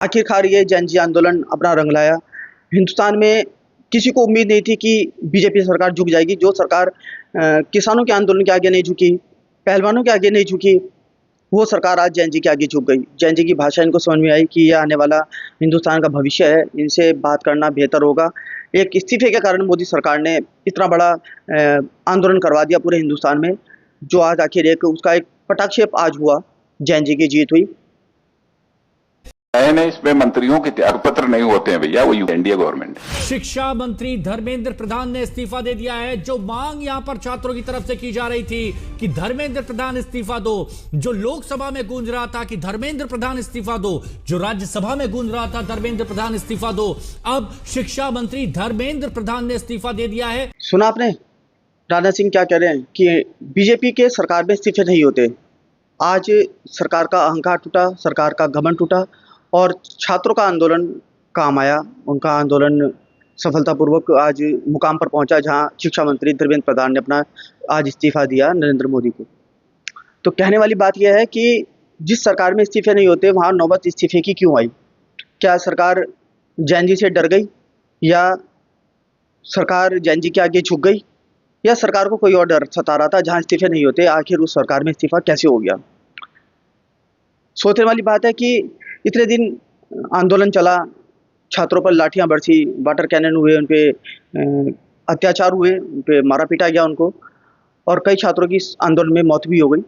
आखिरकार ये जन जी आंदोलन अपना रंग लाया। हिंदुस्तान में किसी को उम्मीद नहीं थी कि बीजेपी सरकार झुक जाएगी। जो सरकार किसानों के आंदोलन के आगे नहीं झुकी, पहलवानों के आगे नहीं झुकी, वो सरकार आज जैन जी के आगे झुक गई। जैन जी की भाषा इनको समझ में आई कि ये आने वाला हिंदुस्तान का भविष्य है, इनसे बात करना बेहतर होगा। एक इस्तीफे के कारण मोदी सरकार ने इतना बड़ा आंदोलन करवा दिया पूरे हिंदुस्तान में, जो आज आखिर एक उसका एक पटाक्षेप आज हुआ, जैन जी की जीत हुई। नए इसमें मंत्रियों के त्यागपत्र नहीं होते हैं भैया, वो एनडीए गवर्नमेंट। शिक्षा मंत्री धर्मेंद्र प्रधान ने इस्तीफा दे दिया है। जो मांग यहां पर छात्रों की तरफ से की जा रही थी कि धर्मेंद्र प्रधान इस्तीफा दो, जो लोकसभा में गूंज रहा था कि धर्मेंद्र प्रधान इस्तीफा दो, जो राज्यसभा में गूंज रहा था धर्मेंद्र प्रधान इस्तीफा दो, अब शिक्षा मंत्री धर्मेंद्र प्रधान ने इस्तीफा दे दिया है। सुना आपने राजनाथ सिंह क्या कह रहे हैं कि बीजेपी के सरकार में इस्तीफे नहीं होते। आज सरकार का अहंकार टूटा, सरकार का घमंड टूटा और छात्रों का आंदोलन काम आया। उनका आंदोलन सफलतापूर्वक आज मुकाम पर पहुंचा, जहां शिक्षा मंत्री धर्मेंद्र प्रधान ने अपना आज इस्तीफा दिया नरेंद्र मोदी को। तो कहने वाली बात यह है कि जिस सरकार में इस्तीफे नहीं होते, वहां नौबत इस्तीफे की क्यों आई? क्या सरकार जैन जी से डर गई, या सरकार जैन जी के आगे झुक गई, या सरकार को कोई और डर सता रहा था? जहां इस्तीफे नहीं होते, आखिर उस सरकार में इस्तीफा कैसे हो गया? सोचने वाली बात है कि इतने दिन आंदोलन चला, छात्रों पर लाठियां बरसी, वाटर कैनन हुए, उन पे अत्याचार हुए, उन पे मारा पीटा गया उनको, और कई छात्रों की इस आंदोलन में मौत भी हो गई।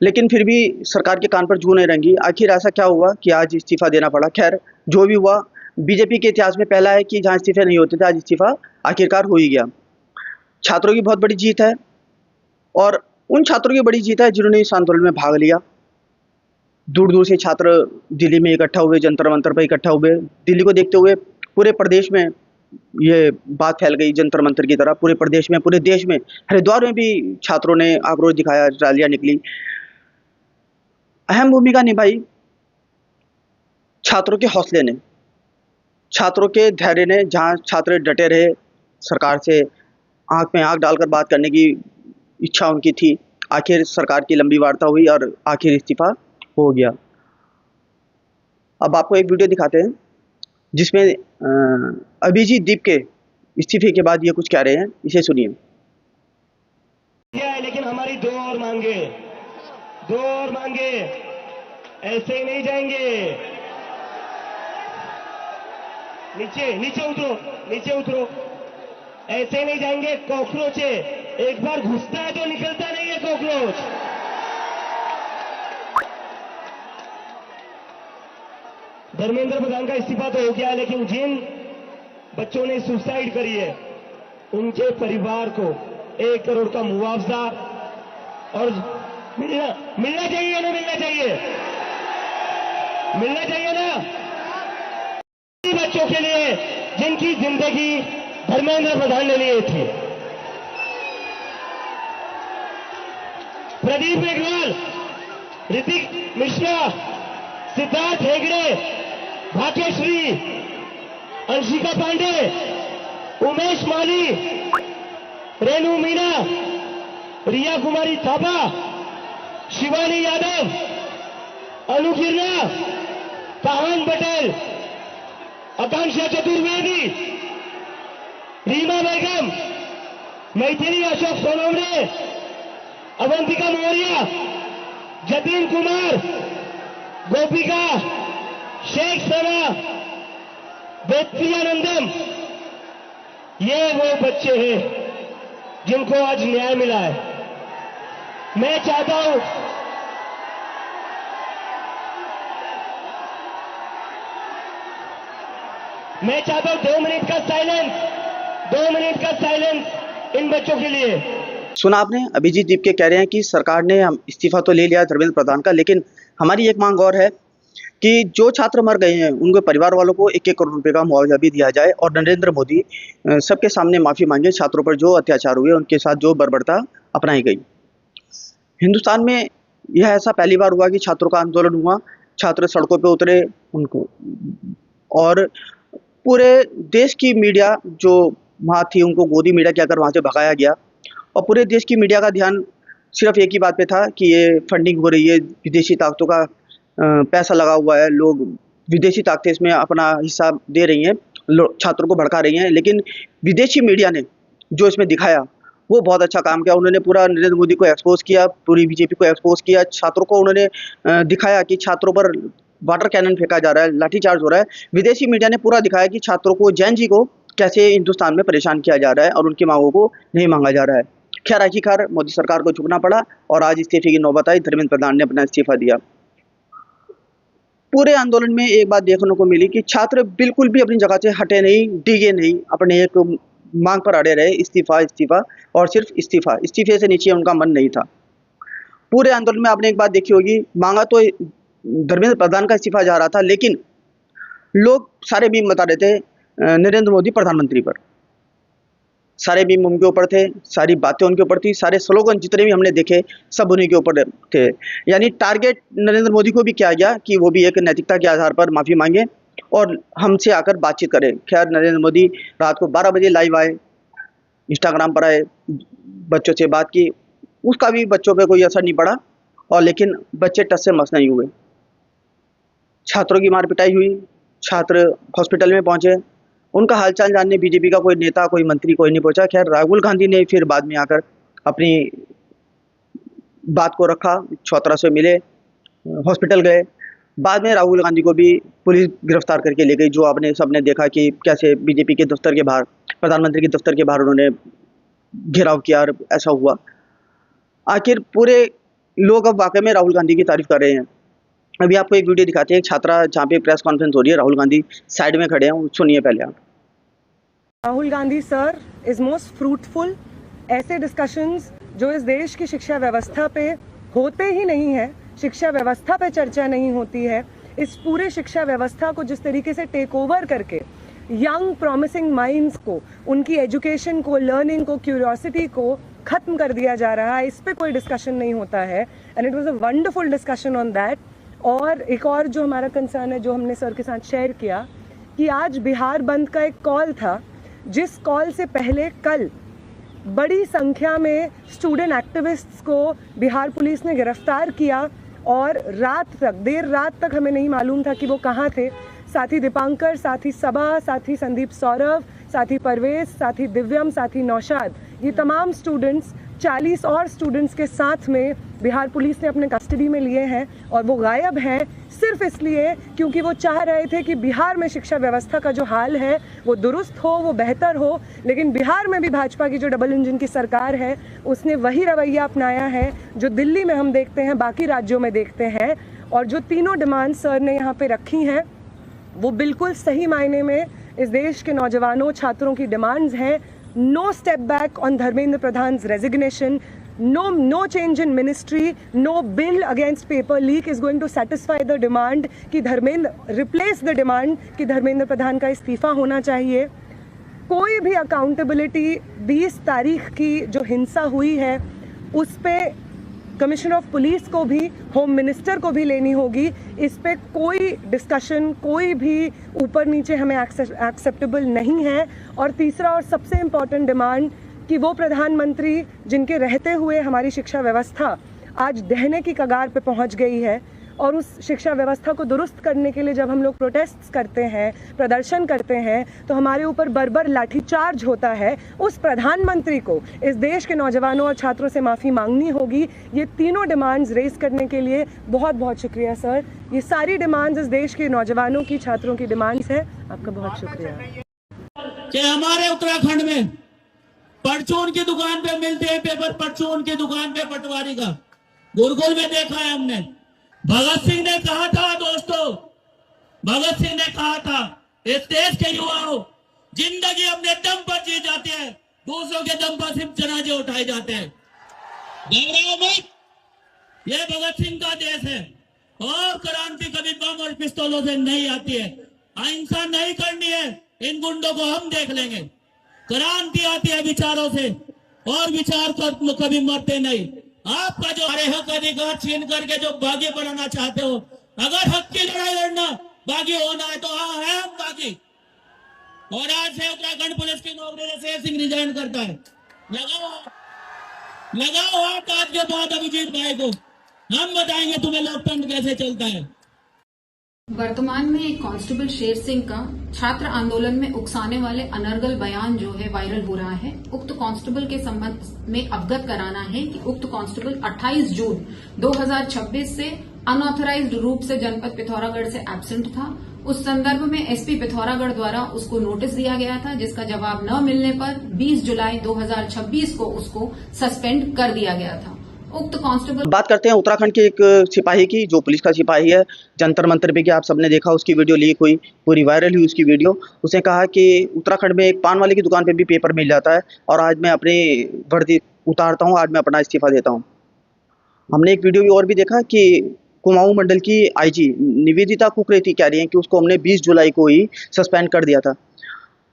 लेकिन फिर भी सरकार के कान पर जूं नहीं रेंगी। आखिर ऐसा क्या हुआ कि आज इस्तीफा देना पड़ा? खैर, जो भी हुआ, बीजेपी के इतिहास में पहला है कि जहां इस्तीफे नहीं होते थे, आज इस्तीफा आखिरकार हो ही गया। छात्रों की बहुत बड़ी जीत है, और उन छात्रों की बड़ी जीत है जिन्होंने इस आंदोलन में भाग लिया। दूर दूर से छात्र दिल्ली में इकट्ठा हुए, जंतर मंतर पर इकट्ठा हुए। दिल्ली को देखते हुए पूरे प्रदेश में ये बात फैल गई, जंतर मंतर की तरह पूरे प्रदेश में, पूरे देश में। हरिद्वार में भी छात्रों ने आक्रोश दिखाया, रैलियां निकली। अहम भूमिका निभाई छात्रों के हौसले ने, छात्रों के धैर्य ने। जहां छात्र डटे रहे, सरकार से आंख में आंख डालकर बात करने की इच्छा उनकी थी। आखिर सरकार की लंबी वार्ता हुई और आखिर इस्तीफा हो गया। अब आपको एक वीडियो दिखाते हैं जिसमें अभिजीत दीप के इस्तीफे के बाद ये कुछ कह रहे हैं, इसे सुनिए। लेकिन हमारी दो और मांगे, दो और मांगे, ऐसे ही नहीं जाएंगे। नीचे नीचे उतरो, नीचे उतरो, ऐसे ही नहीं जाएंगे। कॉकरोच है, एक बार घुसता है तो निकलता नहीं है कॉकरोच। धर्मेंद्र प्रधान का इस्तीफा तो हो गया, लेकिन जिन बच्चों ने सुसाइड करी है उनके परिवार को 1 करोड़ का मुआवजा और मिलना चाहिए ना, मिलना चाहिए, मिलना चाहिए ना बच्चों के लिए जिनकी जिंदगी धर्मेंद्र प्रधान ने ली थी। प्रदीप मेघवाल, ऋतिक मिश्रा, सिद्धार्थ हेगड़े, भाग्यश्री, अंशिका पांडे, उमेश माली, रेणु मीना, रिया कुमारी थापा, शिवानी यादव, अनु गिरना, काहन पटेल, आकांक्षा चतुर्वेदी, रीमा बेगम, मैथिली अशोक सोनवणे, अवंतिका मौर्य, जतीन कुमार, गोपिका, शेख सना, बेत्रियानंदम, ये वो बच्चे हैं जिनको आज न्याय मिला है। मैं चाहता हूं मैं चाहता हूं 2 मिनट का साइलेंस, 2 मिनट का साइलेंस इन बच्चों के लिए। सुना आपने, अभिजीत दीप के कह रहे हैं कि सरकार ने इस्तीफा तो ले लिया धर्मेंद्र प्रधान का, लेकिन हमारी एक मांग और है कि जो छात्र मर गए हैं उनके परिवार वालों को 1-1 करोड़ रुपए का मुआवजा भी दिया जाए, और नरेंद्र मोदी सबके सामने माफ़ी मांगे छात्रों पर जो अत्याचार हुए, उनके साथ जो बर्बरता अपनाई गई। हिंदुस्तान में यह ऐसा पहली बार हुआ कि छात्रों का आंदोलन हुआ, छात्र सड़कों पर उतरे, उनको और पूरे देश की मीडिया जो वहाँ थी उनको गोदी मीडिया कहकर वहाँ से भगाया गया, और पूरे देश की मीडिया का ध्यान सिर्फ एक ही बात पे था कि ये फंडिंग हो रही है, विदेशी ताकतों का पैसा लगा हुआ है, लोग विदेशी ताकतें इसमें अपना हिस्सा दे रही हैं, छात्रों को भड़का रही हैं। लेकिन विदेशी मीडिया ने जो इसमें दिखाया वो बहुत अच्छा काम किया। उन्होंने पूरा नरेंद्र मोदी को एक्सपोज किया, पूरी बीजेपी को एक्सपोज किया। छात्रों को उन्होंने दिखाया कि छात्रों पर वाटर कैनन फेंका जा रहा है, लाठीचार्ज हो रहा है। विदेशी मीडिया ने पूरा दिखाया कि छात्रों को, जैन जी को कैसे हिंदुस्तान में परेशान किया जा रहा है और उनकी मांगों को नहीं मांगा जा रहा है। खैर आखिरकार मोदी सरकार को झुकना पड़ा और आज इस्तीफे की नौबत आई। धर्मेंद्र प्रधान ने अपना इस्तीफा दिया। पूरे आंदोलन में एक बात देखने को मिली कि छात्र बिल्कुल भी अपनी जगह से हटे नहीं, डिगे नहीं, अपने एक मांग पर अड़े रहे, इस्तीफा इस्तीफा और सिर्फ इस्तीफा। इस्तीफे से नीचे उनका मन नहीं था। पूरे आंदोलन में आपने एक बात देखी होगी, मांगा तो धर्मेंद्र प्रधान का इस्तीफा जा रहा था, लेकिन लोग सारे मीम बता रहे थे नरेंद्र मोदी प्रधानमंत्री पर। सारे मीम उनके ऊपर थे, सारी बातें उनके ऊपर थी, सारे स्लोगन जितने भी हमने देखे सब उन्हीं के ऊपर थे। यानी टारगेट नरेंद्र मोदी को भी किया गया कि वो भी एक नैतिकता के आधार पर माफ़ी मांगे और हमसे आकर बातचीत करें। खैर नरेंद्र मोदी रात को 12 बजे लाइव आए, इंस्टाग्राम पर आए, बच्चों से बात की। उसका भी बच्चों पे कोई असर नहीं पड़ा और लेकिन बच्चे टस से मस नहीं हुए। छात्रों की मार पिटाई हुई, छात्र हॉस्पिटल में पहुंचे, उनका हालचाल जानने बीजेपी का कोई नेता, कोई मंत्री, कोई नहीं पहुंचा। खैर राहुल गांधी ने फिर बाद में आकर अपनी बात को रखा, चौतरा से मिले, हॉस्पिटल गए। बाद में राहुल गांधी को भी पुलिस गिरफ्तार करके ले गई। जो आपने सबने देखा कि कैसे बीजेपी के दफ्तर के बाहर, प्रधानमंत्री के दफ्तर के बाहर उन्होंने घेराव किया और ऐसा हुआ। आखिर पूरे लोग अब वाकई में राहुल गांधी की तारीफ कर रहे हैं। अभी आपको एक वीडियो दिखाते हैं, एक छात्रा जहाँ पे प्रेस कॉन्फ्रेंस हो रही है, राहुल गांधी साइड में खड़े हैं, सुनिए पहले आप। Rahul Gandhi sir is most fruitful. ऐसे डिस्कशंस जो इस देश की शिक्षा व्यवस्था पे होते ही नहीं है, शिक्षा व्यवस्था पे चर्चा नहीं होती है, इस पूरे शिक्षा व्यवस्था को जिस तरीके से टेक ओवर करके यंग प्रॉमिसिंग माइंड्स को, उनकी एजुकेशन को, लर्निंग को, क्यूरियोसिटी को खत्म कर दिया जा रहा है, इस पे कोई डिस्कशन नहीं होता है। And it was a wonderful discussion on that. और एक और जो हमारा कंसर्न है, जो हमने सर के साथ शेयर किया, कि आज बिहार बंद का एक कॉल था, जिस कॉल से पहले कल बड़ी संख्या में स्टूडेंट एक्टिविस्ट्स को बिहार पुलिस ने गिरफ्तार किया और रात तक, देर रात तक हमें नहीं मालूम था कि वो कहाँ थे। साथी दीपांकर, साथी सबा, साथी संदीप सौरभ, साथी परवेज, साथी दिव्यम, साथी नौशाद, ये तमाम स्टूडेंट्स 40 और स्टूडेंट्स के साथ में बिहार पुलिस ने अपने कस्टडी में लिए हैं और वो गायब हैं सिर्फ इसलिए क्योंकि वो चाह रहे थे कि बिहार में शिक्षा व्यवस्था का जो हाल है वो दुरुस्त हो, वो बेहतर हो। लेकिन बिहार में भी भाजपा की जो डबल इंजन की सरकार है उसने वही रवैया अपनाया है जो दिल्ली में हम देखते हैं, बाकी राज्यों में देखते हैं। और जो तीनों डिमांड सर ने यहाँ पे रखी हैं वो बिल्कुल सही मायने में इस देश के नौजवानों, छात्रों की डिमांड्स हैं। No step back on Dharmendra Pradhan's resignation, no change in ministry, no bill against paper leak is going to satisfy the demand कि धर्मेंद्र replace the demand कि धर्मेंद्र प्रधान का इस्तीफा होना चाहिए। कोई भी अकाउंटेबिलिटी 20 तारीख की जो हिंसा हुई है उस पे कमिश्नर ऑफ पुलिस को भी, होम मिनिस्टर को भी लेनी होगी। इस पे कोई डिस्कशन, कोई भी ऊपर नीचे हमें एक्सेप्टेबल नहीं है। और तीसरा और सबसे इम्पॉर्टेंट डिमांड कि वो प्रधानमंत्री जिनके रहते हुए हमारी शिक्षा व्यवस्था आज दहने की कगार पे पहुंच गई है, और उस शिक्षा व्यवस्था को दुरुस्त करने के लिए जब हम लोग प्रोटेस्ट करते हैं, प्रदर्शन करते हैं, तो हमारे ऊपर बर्बर लाठीचार्ज होता है। उस प्रधानमंत्री को इस देश के नौजवानों और छात्रों से माफ़ी मांगनी होगी। ये तीनों डिमांड्स रेज करने के लिए बहुत बहुत शुक्रिया सर। ये सारी डिमांड्स इस देश के नौजवानों की, छात्रों की डिमांड्स है। आपका बहुत शुक्रिया। कि हमारे उत्तराखंड में परचून की दुकान पे मिलते हैं पेपर, परचून की दुकान पे पटवारी का, गुरगुल में देखा है हमने। भगत सिंह ने कहा था दोस्तों, भगत सिंह ने कहा था, इस देश के युवाओं, जिंदगी अपने दम पर जी जाती है, दूसरों के दम पर सिर्फ जनाजे उठाए जाते हैं। घबराओ मत, ये भगत सिंह का देश है और क्रांति कभी बम और पिस्तौलों से नहीं आती है। अहिंसा नहीं करनी है, इन गुंडों को हम देख लेंगे। क्रांति आती है विचारों से और विचार कभी मरते नहीं। आपका जो हरे हक अधिकार छीन करके जो बागी बनाना चाहते हो, अगर हक की लड़ाई लड़ना, बागी होना है तो हाँ है हम बागी। और आज से उत्तराखंड पुलिस की नौकरी से शेर सिंह रिजाइन करता है। लगाओ हाथ आज के बाद अभिजीत भाई को, हम बताएंगे तुम्हें लोकतंत्र कैसे चलता है। वर्तमान में एक कांस्टेबल शेर सिंह का छात्र आंदोलन में उकसाने वाले अनर्गल बयान जो है वायरल हो रहा है। उक्त कांस्टेबल के संबंध में अवगत कराना है कि उक्त कांस्टेबल 28 जून 2026 से अनऑथराइज्ड रूप से जनपद पिथौरागढ़ से एब्सेंट था। उस संदर्भ में एसपी पिथौरागढ़ द्वारा उसको नोटिस दिया गया था, जिसका जवाब न मिलने पर 20 जुलाई 2026 को उसको सस्पेंड कर दिया गया था। उक्त कांस्टेबल बात करते हैं उत्तराखंड के एक सिपाही की, जो पुलिस का सिपाही है। जंतर मंतर पे कि आप सबने देखा, उसकी वीडियो लीक हुई, पूरी वायरल हुई उसकी वीडियो। उसने कहा कि उत्तराखंड में एक पान वाले की दुकान पे भी पेपर मिल जाता है और आज मैं अपनी वर्दी उतारता हूँ, आज मैं अपना इस्तीफा देता हूँ। हमने एक वीडियो भी और भी देखा कि कुमाऊं मंडल की आईजी निवेदिता कुकरेती कह रही हैं कि उसको हमने 20 जुलाई को ही सस्पेंड कर दिया था।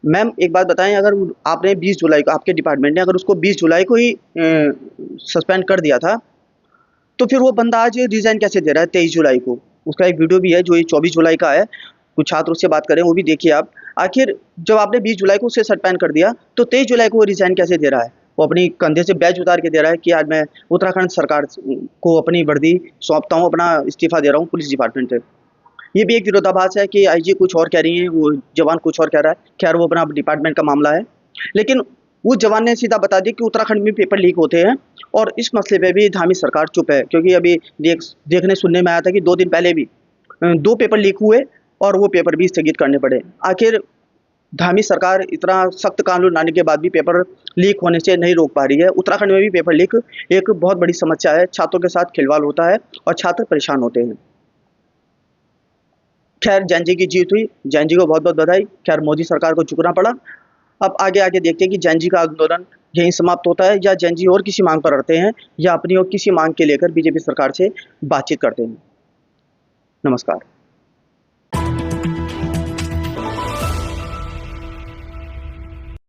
मैम एक बात बताएं, अगर आपने 20 जुलाई को, आपके डिपार्टमेंट ने अगर उसको 20 जुलाई को ही सस्पेंड कर दिया था, तो फिर वो बंदा आज रिजाइन कैसे दे रहा है 23 जुलाई को? उसका एक वीडियो भी है जो ये 24 जुलाई का है, कुछ छात्र उससे बात करें, वो भी देखिए आप। आखिर जब आपने 20 जुलाई को उसे सस्पेंड कर दिया तो 23 जुलाई को वो रिजाइन कैसे दे रहा है? वो अपनी कंधे से बैज उतार के दे रहा है कि आज मैं उत्तराखंड सरकार को अपनी वर्दी सौंपता हूँ, अपना इस्तीफा दे रहा हूँ पुलिस डिपार्टमेंट से। ये भी एक विरोधाभास है कि आईजी कुछ और कह रही हैं, वो जवान कुछ और कह रहा है। खैर वो अपना डिपार्टमेंट का मामला है, लेकिन उस जवान ने सीधा बता दिया कि उत्तराखंड में पेपर लीक होते हैं और इस मसले पे भी धामी सरकार चुप है। क्योंकि अभी देखने सुनने में आया था कि 2 दिन पहले भी 2 पेपर लीक हुए और वो पेपर भी स्थगित करने पड़े। आखिर धामी सरकार इतना सख्त कानून लाने के बाद भी पेपर लीक होने से नहीं रोक पा रही है। उत्तराखंड में भी पेपर लीक एक बहुत बड़ी समस्या है, छात्रों के साथ खिलवाड़ होता है और छात्र परेशान होते हैं। खैर जैन जी की जीत हुई, जैन जी को बहुत बहुत बधाई। खैर मोदी सरकार को झुकना पड़ा। अब आगे देखते हैं कि जैन जी का आंदोलन यहीं समाप्त होता है या जैन जी और किसी मांग पर अड़ते हैं या अपनी और किसी मांग के लेकर बीजेपी सरकार से बातचीत करते हैं। नमस्कार।